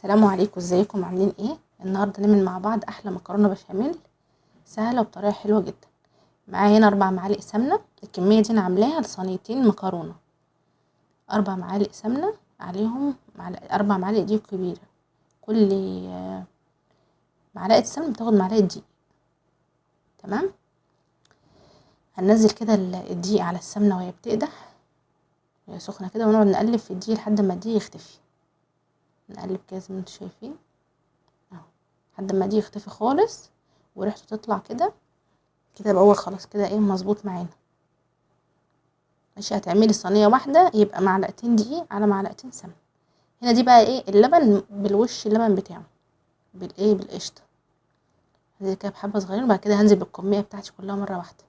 السلام عليكم، ازيكم عاملين ايه؟ النهارده نعمل مع بعض احلى مكرونه بشاميل سهله وبطريقه حلوه جدا. معايا هنا 4 معالق سمنه. الكميه دي انا عاملاها لصينيتين مكرونه. 4 معالق سمنه عليهم 4 معالق دقيق كبيره. كل معلقه سمنه بتاخد معلقه دقيق. تمام. هننزل كده الدقيق على السمنه وهي بتقدح، وهي سخنه كده، ونقعد نقلب في الدقيق لحد ما الدقيق يختفي. نقلب كده زي ما انتم شايفين اهو، لحد ما الدقيق يختفي خالص وريحته تطلع كده. كده يبقى هو خلاص كده ايه مظبوط معانا. ماشي، هتعملي صينيه واحده يبقى معلقتين دقيق على معلقتين سمنه. هنا دي بقى ايه اللبن بالوش، اللبن بتاعه بالايه بالقشطه. هنزل كده بحبه صغيرين، وبعد كده هنزل بالكميه بتاعتي كلها مره واحده.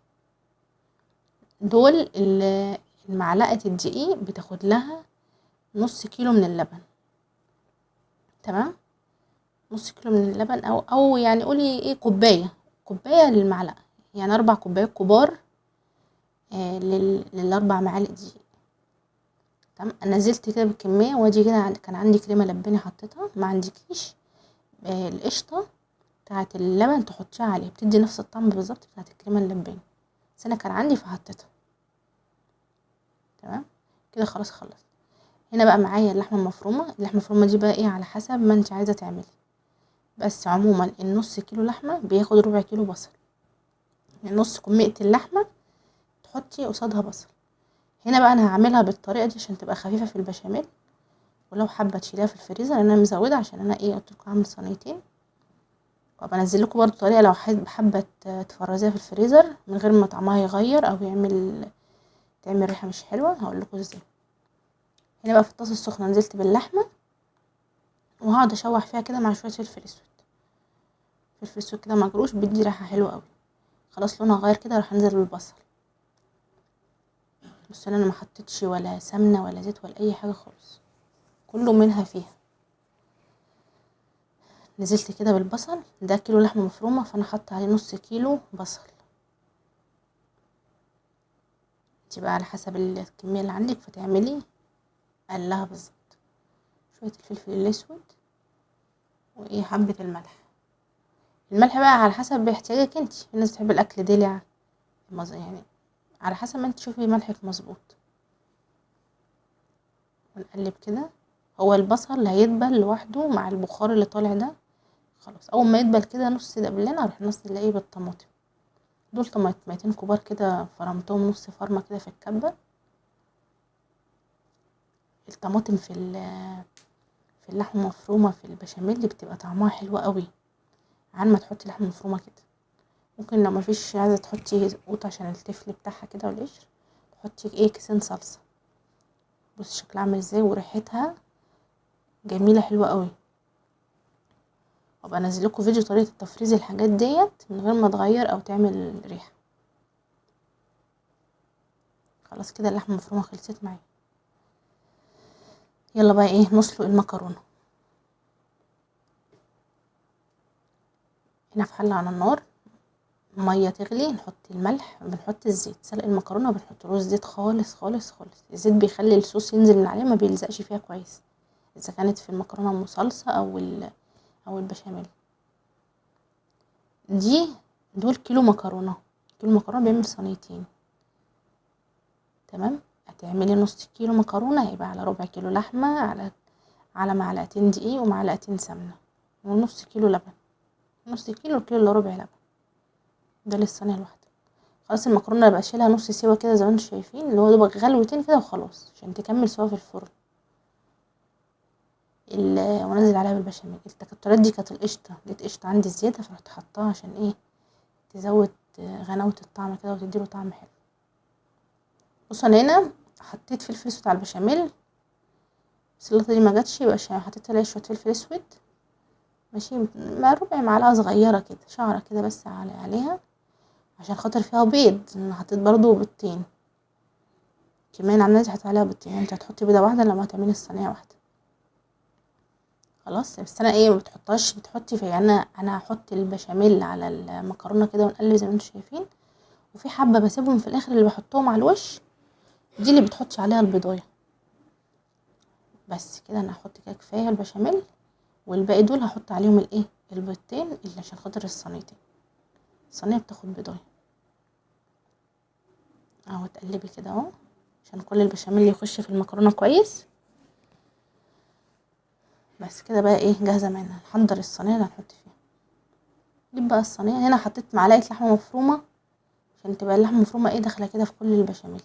دول المعلقه الدقيق بتاخد لها نص كيلو من اللبن. تمام، نص كيلو من اللبن، او يعني قولي ايه كوبايه للمعلقه، يعني 4 كوبايات كبار لل4 معالق دي. تمام. نزلت كده بالكميه، وادي كده كان عندي كريمه لباني حطيتها، ما عندكيش القشطه بتاعه اللبن تحطيها عليه، بتدي نفس الطعم بالظبط بتاعه الكريمه اللباني، بس انا كان عندي فحطيتها. تمام كده خلاص خلصت. هنا بقى معايا اللحمه المفرومه. اللحمه المفرومه دي بقى ايه على حسب ما انت عايزه تعملي، بس عموما النص كيلو لحمه بياخد ربع كيلو بصل، يعني نص كميه اللحمه تحطي قصادها بصل. هنا بقى انا هعملها بالطريقه دي عشان تبقى خفيفه في البشاميل، ولو حابه تشيليها في الفريزر انا مزوده عشان انا ايه قلت لكم هعمل صينيتين. وابقى انزل لكم برضو طريقه لو حابه تفرزيها في الفريزر من غير ما طعمها يغير او تعمل ريحه مش حلوه، هقول لكم ازاي. هنا بقى في الطاسه السخنه نزلت باللحمه، وهقعد اشوح فيها كده مع شويه فلفل اسود. فلفل اسود كده مجروش بيدي ريحه حلوه قوي. خلاص لونها غير كده، راح انزل بالبصل. بس انا ما حطيتش ولا سمنه ولا زيت ولا اي حاجه خالص، كله منها فيها. نزلت كده بالبصل، ده كيلو لحمه مفرومه فانا حاطه عليه نص كيلو بصل. انت بقى على حسب الكميه اللي عندك فتعملي قلها بالظبط. شويه الفلفل الاسود وايه حبه الملح. الملح بقى على حسب احتياجك انت، في ناس بتحب الاكل دلع، يعني على حسب ما انت تشوفي ملحك مظبوط. ونقلب كده. هو البصل هيدبل لوحده مع البخار اللي طالع ده. خلاص اول ما يدبل كده نص دبلنا، اروح نص الاقيه بالطماطم. دول طماطميتين كبار كده، فرمتهم نص فرمه كده في الكبه. الطماطم في اللحمه المفرومه في البشاميل بتبقى طعمها حلو قوي عن ما تحطي لحمه مفرومه كده. ممكن لو مفيش عايزه تحطي قوط عشان التفل بتاعها كده والقشر، تحطي ايه كيسين صلصه. بصي شكلها عامل ازاي وريحتها جميله حلوه قوي. وابقى انزل لكم فيديو طريقه التفريز الحاجات ديت من غير ما تغير او تعمل ريحه. خلاص كده اللحمه المفرومه خلصت معايا. يلا بقى ايه نسلق المكرونه. هنا في حله على النار، ميه تغلي، نحط الملح، بنحط الزيت. سلق المكرونه ما بنحطلوش زيت خالص خالص خالص. الزيت بيخلي الصوص ينزل من عليه ما بيلزقش فيها كويس، اذا كانت في المكرونه ام صلصه او البشاميل. دول كيلو مكرونه. كيلو مكرونه بيعمل صينيتين. تمام. هتعملي نص كيلو مكرونه هيبقى على ربع كيلو لحمه، على معلقتين دقيق ومعلقتين سمنه ونص كيلو لبن. نص كيلو الا ربع لبن، ده للصينيه الواحده. خلاص المكرونه بقى اشيلها نص سوا كده زي ما انتم شايفين، اللي هو دوبك غلوتين كده وخلاص عشان تكمل سوا في الفرن. وانزل عليها بالبشاميل. التكتلات دي كانت القشطه، لقيت قشطه عندي زياده فرحت حطاها عشان ايه تزود غناوه الطعم كده وتديله طعم حلو. بصوا انا هنا حطيت فلفل اسود على البشاميل، السلطه دي ما جاتش يبقى حطيت عليها شويه فلفل اسود. ماشي، مع ربع معلقه صغيره كده، شعره كده بس عليها عشان خاطر فيها بيض. انا حطيت برضو بيضتين كمان، على الناس هتحط عليها بيضتين، انت هتحطي بيضه واحده لما هتعملي الصينيه واحده. خلاص بس انا ايه ما بتحطهاش، بتحطي في، يعني انا هحط البشاميل على المكرونه كده ونقلب زي ما انتم شايفين، وفي حبه بسيبهم في الاخر اللي بحطهم على الوش، دي اللي بتحطي عليها البيضايه. بس كده انا هحط كده كفايه البشاميل، والباقي دول هحط عليهم الايه البيضتين اللي عشان خاطر الصينيتين. الصينيه بتاخد بيضايه اهو. تقلبي كده اهو عشان كل البشاميل يخش في المكرونه كويس. بس كده بقى ايه جاهزه معانا. نحضر الصينيه اللي هنحط فيها. نجيب بقى الصينيه. هنا حطيت معلقه لحمه مفرومه عشان تبقى اللحمه المفرومه ايه داخله كده في كل البشاميل.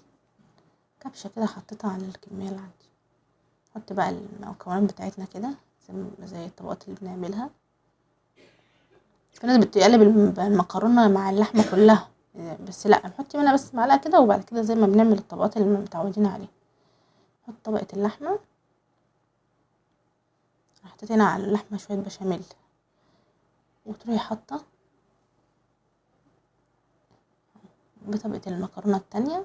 كبشه كده حطيتها على الكميه اللي عندي. نحط بقى المكونات بتاعتنا كده زي الطبقات اللي بنعملها. في ناس بتقلب المكرونه مع اللحمه كلها، بس لا نحط منها بس معلقه كده، وبعد كده زي ما بنعمل الطبقات اللي متعودين عليها. نحط طبقه اللحمه. حطيت هنا على اللحمه شويه بشاميل، وتروحي حاطه بطبقه المكرونه التانية.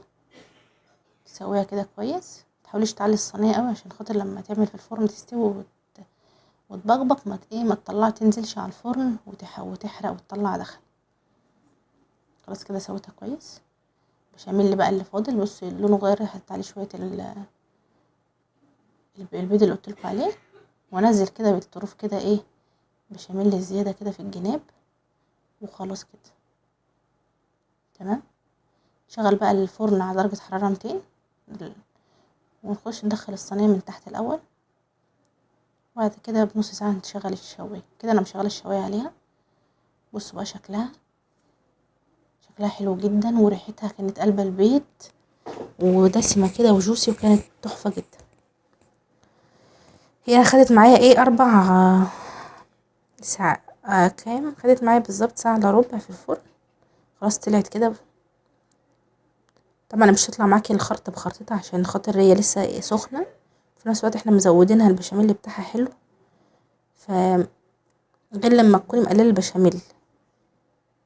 تسويها كده كويس. متحاوليش تعلي الصينيه قوي عشان خاطر لما تعمل في الفرن تستوي وتبقبق، ما تطلع تنزلش على الفرن وتحرق وتطلع دخن. خلاص كده سويتها كويس. البشاميل اللي بقى اللي فاضل بصي لونه غير، هحط عليه شويه البيض اللي قلتلكوا عليه، وانزل كده بالطروف كده ايه بشاميل زياده كده في الجناب. وخلاص كده تمام. شغل بقى الفرن على درجه حراره 200، ونخش ندخل الصينيه من تحت الاول. وبعد كده بنص ساعه نشغل الشوايه. كده انا مشغله الشوايه عليها. بصوا بقى شكلها حلو جدا، وريحتها كانت قلب البيت، ودسمه كده وجوسي، وكانت تحفه جدا. هي خدت معايا ايه 4 ساعة. كام خدت معايا بالظبط؟ ساعة الا ربع في الفرن. خلاص طلعت كده. طبعا مش هتطلع معاكي الخرطة بخرطتها عشان خاطر هي لسه سخنة. في نفس الوقت احنا مزودينها البشاميل بتاعها حلو. ف غير لما تكوني مقلله البشاميل،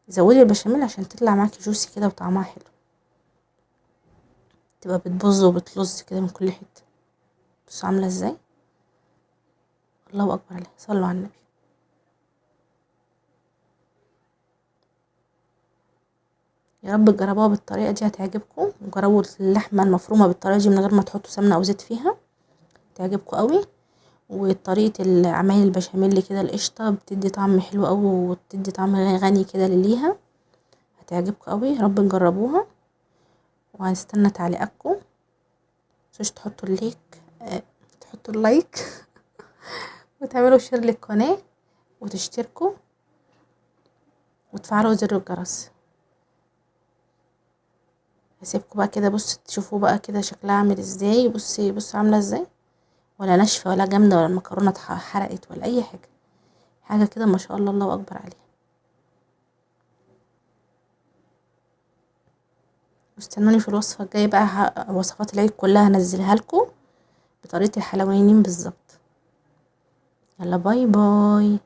زودي البشاميل عشان تطلع معاكي جوسي كده وطعمها حلو. تبقى بتبظ وبتلظ كده من كل حته. بصوا عامله ازاي. الله اكبر عليها. صلوا على النبي. يا رب تجربوها بالطريقه دي هتعجبكم. وجربوا اللحمه المفرومه بالطريقه دي من غير ما تحطوا سمنه او زيت فيها، تعجبكم قوي. وطريقه عمايل البشاميل كده القشطه بتدي طعم حلو قوي، وبتدي طعم غني كده ليها. هتعجبكم قوي. يا رب نجربوها. وهنستنى تعليقاتكم. متنسوش تحطوا اللايك وتعملوا شير للقناه، وتشتركوا، وتفعلوا زر الجرس. هسيبكم بقى كده. بص تشوفوا بقى كده شكلها عامل ازاي. بصي عامله ازاي، ولا ناشفه ولا جامده، ولا المكرونه اتحرقت ولا اي حاجه. حاجه كده ما شاء الله، الله اكبر عليها. واستنوني في الوصفه الجايه بقى. وصفات العيد كلها هنزلها لكم بطريقه الحلويانين بالظبط. يلا باي باي.